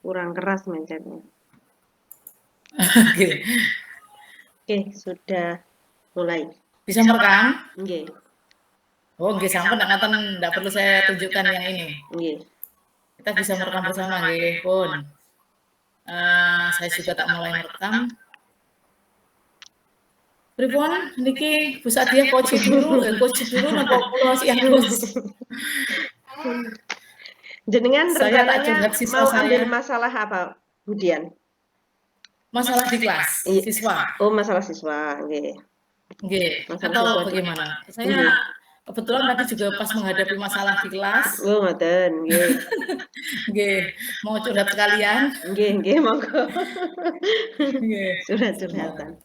kurang keras mencetnya. Oke. Oke, sudah mulai. Bisa merekam? Nggih. Oh, nggih sampun ngaten ndak perlu saya tunjukkan yang ini. Nggih. Kita bisa merekam bersama nggih, pun. Saya juga tak mulai merekam. Pripun niki Bu Sadia koji dulu napa kula sih yang coach? Jenengan Saya tak rencananya curhat siswa mau ambil saya. masalah apa, Bu Dian? Masalah di kelas siswa. Oh, masalah siswa, nggih. Nggih, Masalah atau siswa. bagaimana? Saya Nggih. kebetulan tadi juga pas menghadapi masalah di kelas. Oh, ngoten, nggih. Nggih, mau curhat sekalian. Nggih, nggih, monggo. Nggih. Curhat-curhatan.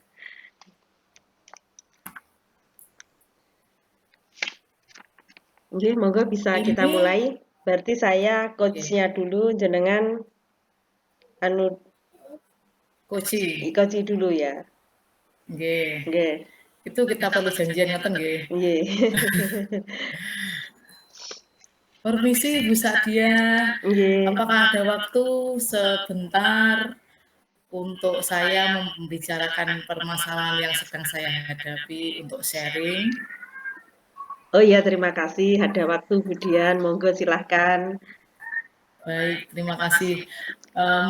Nggih, monggo bisa kita Ini mulai. Berarti saya coach-nya dulu, jenengan anu Koci. coach dulu ya. Nggih. Nggih. Itu kita perlu janjian ngoten nggih. Nggih. Permisi Bu Sadia. Nggih. Apakah ada waktu sebentar untuk saya membicarakan permasalahan yang sedang saya hadapi untuk sharing? Oh iya, terima kasih. Ada waktu, Bu Dian. Monggo silahkan. Baik, terima kasih.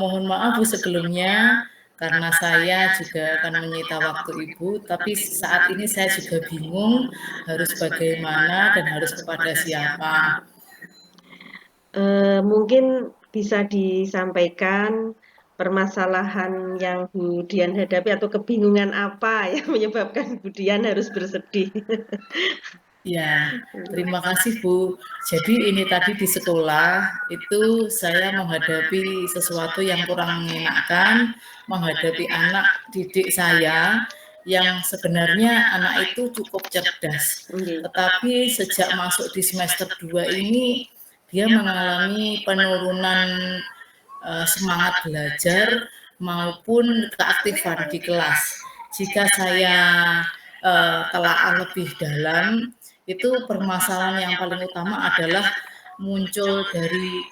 Mohon maaf Bu sebelumnya karena saya juga akan menyita waktu Ibu, tapi saat ini saya juga bingung harus bagaimana dan harus kepada siapa. Mungkin bisa disampaikan permasalahan yang Bu Dian hadapi atau kebingungan apa yang menyebabkan Bu Dian harus bersedih. Ya, terima kasih Bu. Jadi ini tadi di sekolah itu saya menghadapi sesuatu yang kurang mengenakan, menghadapi anak didik saya yang sebenarnya anak itu cukup cerdas. Tetapi sejak masuk di semester 2 ini dia mengalami penurunan semangat belajar maupun keaktifan di kelas. Jika saya telaah lebih dalam, itu permasalahan yang paling utama adalah muncul dari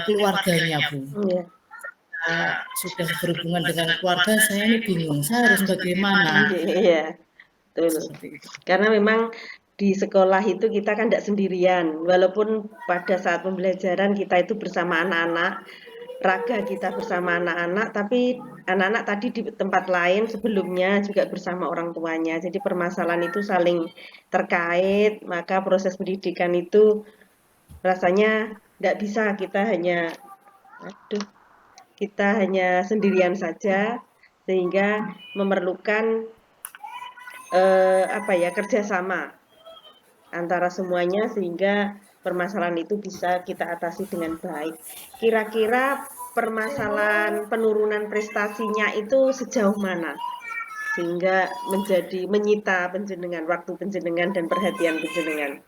keluarganya, Bu. Sudah berhubungan dengan keluarga, saya ini bingung, saya harus bagaimana? Iya, betul. Karena memang di sekolah itu kita kan tidak sendirian, walaupun pada saat pembelajaran kita itu bersama anak-anak, raga kita bersama anak-anak, tapi anak-anak tadi di tempat lain sebelumnya juga bersama orang tuanya. Jadi permasalahan itu saling terkait, maka proses pendidikan itu rasanya tidak bisa kita hanya sendirian saja, sehingga memerlukan kerjasama antara semuanya sehingga permasalahan itu bisa kita atasi dengan baik. Kira-kira permasalahan penurunan prestasinya itu sejauh mana sehingga menjadi menyita penjenengan, waktu penjenengan dan perhatian penjenengan?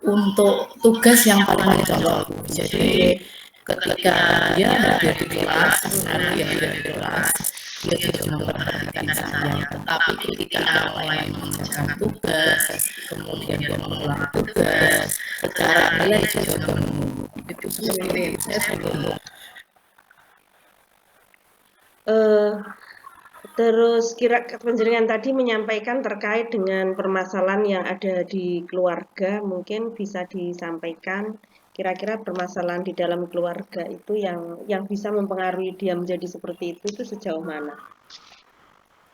Untuk tugas yang paling mencolok, jadi ketika dia hadir di kelas, dia hadir di kelas, dia juga memperhatikan saya. Tetapi ketika orang lain mengerjakan tugas, kemudian dia mengulang tugas, secara nilai juga menunggu. Itu seperti itu. Saya selalu Terus kira penjenengan tadi menyampaikan terkait dengan permasalahan yang ada di keluarga, mungkin bisa disampaikan kira-kira permasalahan di dalam keluarga itu yang bisa mempengaruhi dia menjadi seperti itu sejauh mana?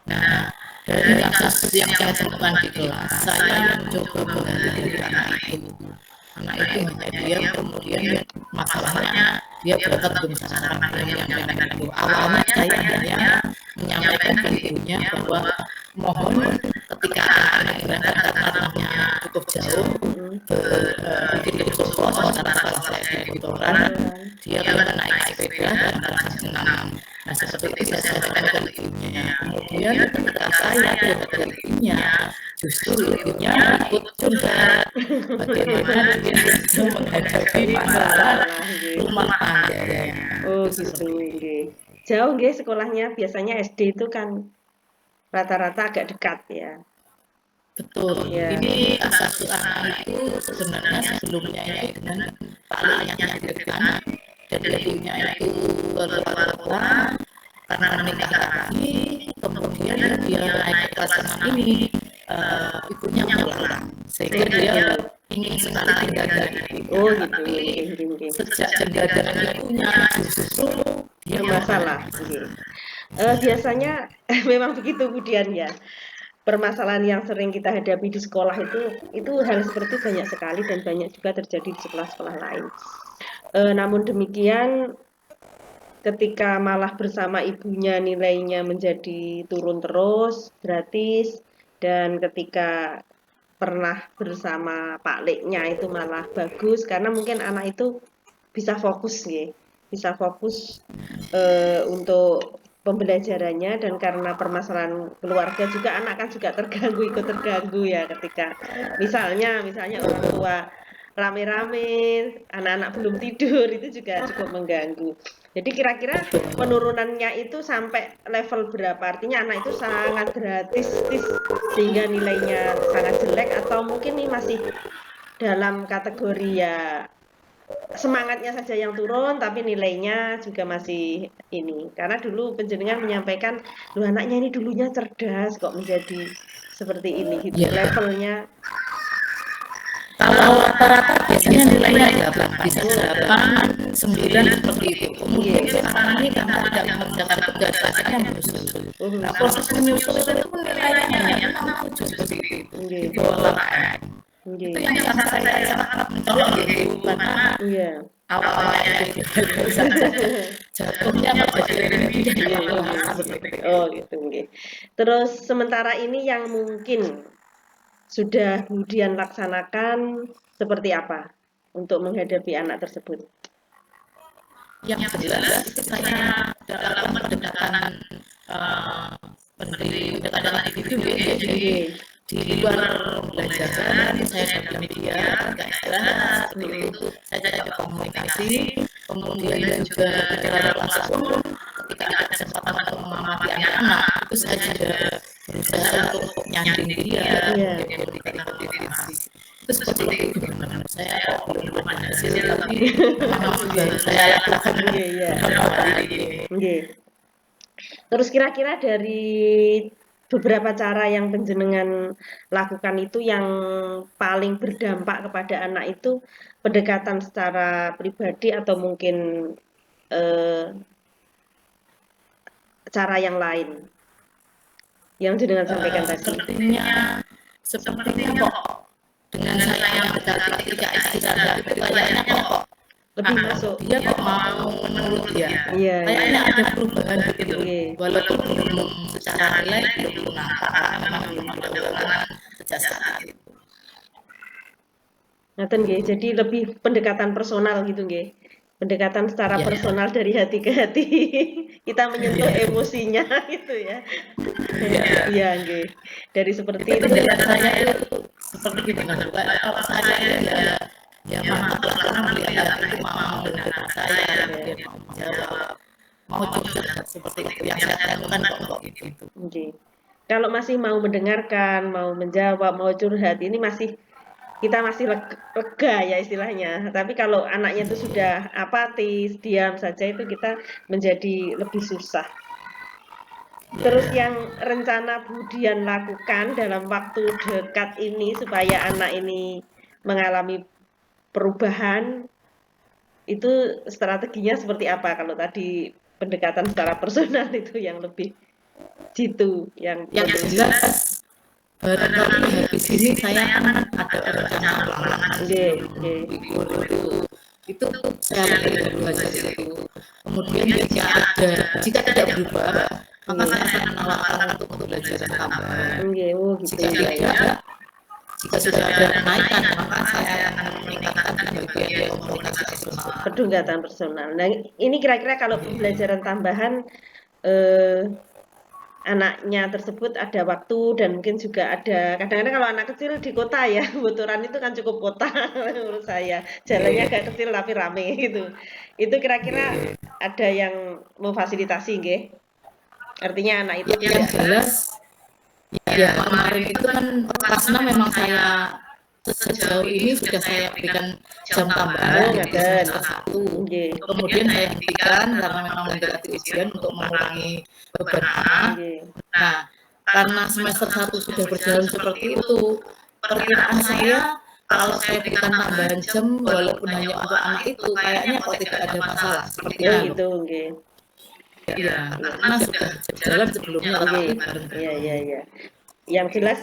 Nah, dari kasus yang saya temukan di kelas, saya mencoba menggali dari anak itu. Anak itu hanya diam, kemudian masalahnya dia berangkat belum sekarang yang itu. Awalnya saya hanya menyampaikan ke ibunya bahwa mohon ketika anak berangkat karena rumahnya cukup jauh, di Solo, salah saya di Kutoran, dia naik sepeda dan merasa senang. Nah, seperti itu saya sampaikan ke ibunya. Kemudian ketika saya ke ibunya, justru ibunya ikut curhat bagaimana dia sedang menghadapi masalah rumah tangga. Oh gitu, jauh nggih sekolahnya. Biasanya SD itu kan rata-rata agak dekat ya. Betul. Ya. Ini asas anak itu sebenarnya sebelumnya ya dengan Pak Lanyanya di depan jadi ibunya itu keluar kota karena menikah lagi, kemudian dia naik kelas 6 ini ibunya pulang sehingga dia ingin sekali tinggal dari ibunya. Oh gitu, Tapi nggih. sejak tinggal dengan ibunya justru dia Bermasalah, nggih. Biasanya memang begitu Budian ya. Permasalahan yang sering kita hadapi di sekolah itu hal seperti banyak sekali dan banyak juga terjadi di sekolah-sekolah lain. Namun demikian, ketika malah bersama ibunya nilainya menjadi turun terus, gratis, dan ketika pernah bersama Pak Leknya itu malah bagus karena mungkin anak itu bisa fokus ya, bisa fokus untuk pembelajarannya, dan karena permasalahan keluarga juga anak kan juga terganggu, ikut terganggu ya ketika misalnya orang tua rame-rame, anak-anak belum tidur, itu juga cukup mengganggu. Jadi kira-kira penurunannya itu sampai level berapa? Artinya anak itu sangat gratis sehingga nilainya sangat jelek, atau mungkin ini masih dalam kategori ya semangatnya saja yang turun tapi nilainya juga masih ini. Karena dulu penjenengan menyampaikan, loh anaknya ini dulunya cerdas kok menjadi seperti ini gitu. Ya. Levelnya kalau rata-rata biasanya nilainya 8, bisa 8, 9 seperti itu. Kemudian sekarang ini karena tidak mengerjakan tugas saja menyusul. Nah, proses menyusul itu pun nilainya hanya 6, 7 seperti itu. Di bawah 8. Itu yang sangat mencolok gitu, karena awalnya itu jatuhnya oh gitu. Terus sementara ini yang mungkin sudah kemudian laksanakan seperti apa untuk menghadapi anak tersebut? Yang jelas saya dalam pendekatan pendekatan individu ya, jadi di luar pembelajaran saya dapat media nggak istirahat seperti itu, saya coba komunikasi, kemudian juga secara langsung ketika ada kesempatan untuk mengamati anak-anak itu saya juga berusaha untuk nyanding dia, kemudian memberikan motivasi. Itu seperti itu gimana saya belum ada hasil tapi memang sudah saya lakukan beberapa kali. Terus kira-kira dari beberapa cara yang penjenengan lakukan itu yang paling berdampak kepada anak itu pendekatan secara pribadi atau mungkin cara yang lain yang jenengan sampaikan tadi? Sepertinya kok dengan saya yang berdalih ketika istirahat itu kayaknya kok lebih masuk, dia kok mau menurut dia, kayaknya ada perubahan gitu, walaupun belum secara nilai belum nampak karena memang belum ada ulangan sejak saat itu. Ngaten nggih, jadi lebih pendekatan personal gitu nggih. Pendekatan secara personal dari hati ke hati. Kita menyentuh emosinya gitu ya. Iya nggih. Dari seperti itu saya itu seperti dengan kalau saya ya mantap karena melihat itu mau mendengar saya, dia mau menjawab, mau curhat seperti itu yang saya lakukan kok gitu. Kalau masih mau mendengarkan, mau menjawab, mau curhat, ini kita masih lega ya istilahnya. Tapi kalau anaknya itu sudah apatis, diam saja, itu kita menjadi lebih susah. Terus yang rencana Budian lakukan dalam waktu dekat ini supaya anak ini mengalami perubahan, itu strateginya seperti apa? Kalau tadi pendekatan secara personal itu yang lebih jitu, yang jelas barangkali habis ini saya kan ada rencana ulangan itu saya baru saja itu. Kemudian jika tidak berubah, maka saya akan menawarkan untuk belajar tambahan. Jika sudah ada kenaikan, maka saya akan meningkatkan bagian komunikasi personal. Pendekatan personal. Nah, ini kira-kira kalau pembelajaran tambahan anaknya tersebut ada waktu, dan mungkin juga ada kadang-kadang kalau anak kecil di kota ya, Buturan itu kan cukup kota menurut saya, jalannya agak kecil tapi rame gitu. Itu kira-kira ada yang memfasilitasi nggih? Artinya anak itu yang jelas ya kemarin itu kan kelas 6 memang saya sejauh ini sudah saya berikan jam Oh, tambahan di ngaten. semester 1. Nggih. Kemudian saya hentikan karena memang mendekati ujian untuk mengurangi beban anak. Nggih. Nah, karena semester 1 sudah berjalan seperti itu, perkiraan saya kalau saya berikan tambahan jam walaupun hanya untuk anak itu, kayaknya kok tidak ada masalah, Oh, sepertinya loh. gitu, nggih. Iya, karena sudah berjalan sebelumnya tetapi Iya, bareng-bareng. iya. Yang jelas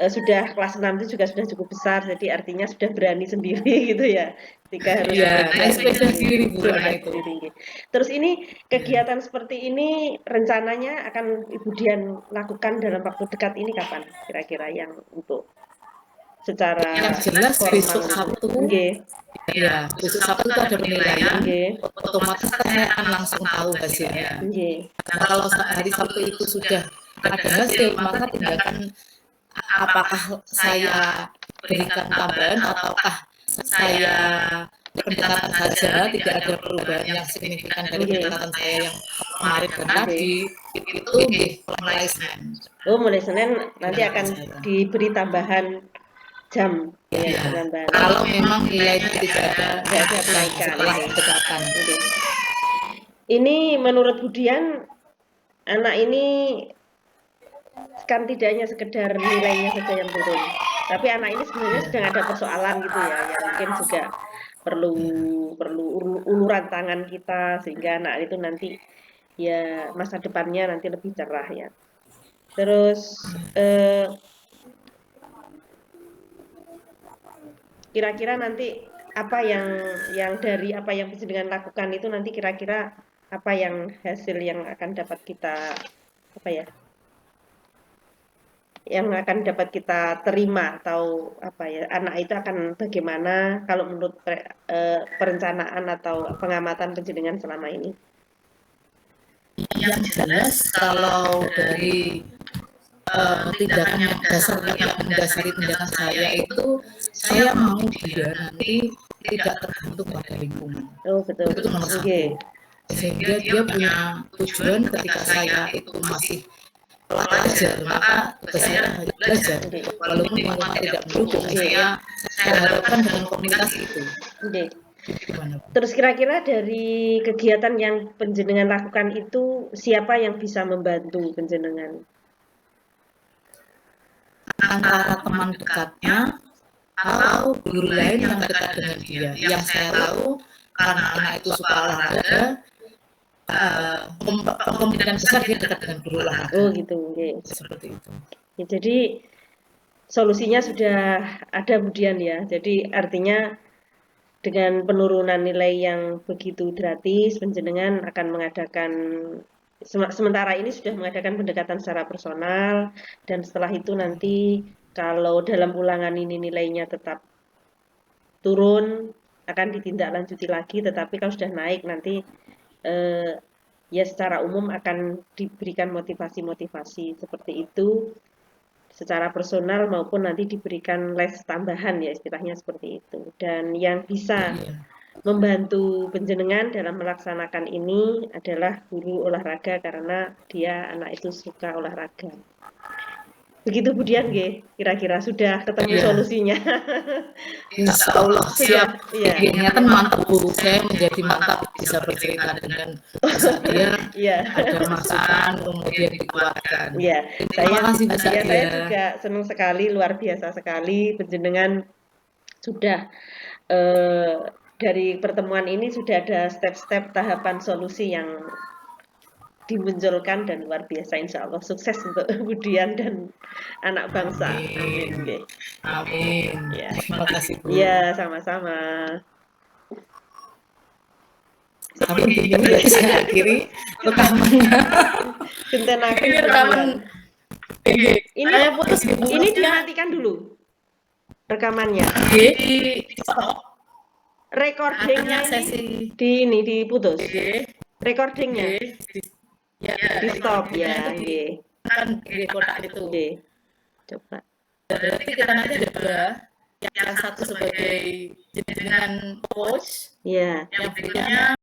sudah kelas 6 itu juga sudah cukup besar, jadi artinya sudah berani sendiri gitu ya. Ketika harus Iya, belajar naik sepeda sendiri Bu sepeda anak itu. sendiri, nggih. Terus ini kegiatan seperti ini rencananya akan Ibu Dian lakukan dalam waktu dekat ini kapan kira-kira yang untuk secara Yang jelas formal besok itu? Sabtu, Nggih. ya besok Sabtu itu ada penilaian, Nggih. otomatis kan saya akan langsung tahu hasilnya. Nggih. Nah, kalau hari Sabtu itu sudah ada hasil, maka tindakan apakah saya berikan tambahan ataukah saya pendekatan saja, tidak ada perubahan yang signifikan dari pendekatan saya yang kemarin dan tadi, itu mulai Senin. Oh, mulai Senin nanti akan diberi tambahan jam ya, Ya, penambahan. kalau memang nilainya tidak ada kenaikan setelah pendekatan. Ini menurut Budian, anak ini kan tidak hanya sekedar nilainya saja yang turun, tapi anak ini sebenarnya sedang ada persoalan gitu ya, yang mungkin juga perlu uluran tangan kita sehingga anak itu nanti ya masa depannya nanti lebih cerah ya. Terus kira-kira nanti apa yang dari apa yang Panjenengan lakukan itu nanti kira-kira apa yang hasil yang akan dapat kita apa ya? Yang akan dapat kita terima atau apa ya? Anak itu akan bagaimana kalau menurut perencanaan atau pengamatan Panjenengan selama ini? Yang jelas kalau dari tindakan yang mendasari tindakan saya itu, saya mau dia nanti tidak tergantung pada lingkungan. Oh betul. Itu nomor satu. Sehingga dia punya tujuan ketika saya itu masih pelajar, maka saya harus belajar. Walaupun lingkungan tidak mendukung, saya harapkan dengan komunitas itu. Terus kira-kira dari kegiatan yang Panjenengan lakukan itu siapa yang bisa membantu Panjenengan? Antara teman dekatnya atau guru lain yang dekat dengan dia. Yang saya tahu karena anak itu suka olahraga, kemungkinan besar dia dekat dengan guru olahraga. Oh gitu, okay. Seperti itu. Ya, jadi solusinya sudah ada Budian ya. Jadi artinya dengan penurunan nilai yang begitu drastis, Panjenengan akan mengadakan sementara ini sudah mengadakan pendekatan secara personal, dan setelah itu nanti kalau dalam ulangan ini nilainya tetap turun akan ditindaklanjuti lagi, tetapi kalau sudah naik nanti ya secara umum akan diberikan motivasi-motivasi seperti itu secara personal maupun nanti diberikan les tambahan ya istilahnya seperti itu. Dan yang bisa membantu Panjenengan dalam melaksanakan ini adalah guru olahraga karena dia anak itu suka olahraga. Begitu Budian nggih, kira-kira sudah ketemu solusinya. Insya Allah siap. Iya, kan mantap Bu, saya menjadi mantap bisa bercerita dengan dia, ada masukan kemudian dikuatkan. Iya, Terima kasih Bu saya juga senang sekali, luar biasa sekali Panjenengan sudah dari pertemuan ini sudah ada step-step tahapan solusi yang dimunculkan dan luar biasa, insya Allah sukses untuk Budian dan anak bangsa. Amin. Amin. Ya. Terima kasih Bu. Ya, sama-sama. Tapi intinya saya akhiri rekamannya. Ini rekaman. Ini dimatikan dulu rekamannya. Recordingnya ini diputus. Recordingnya di stop ya. Kan di kotak itu. Coba. Berarti kita nanti ada dua. Yang satu sebagai jenengan coach, yang berikutnya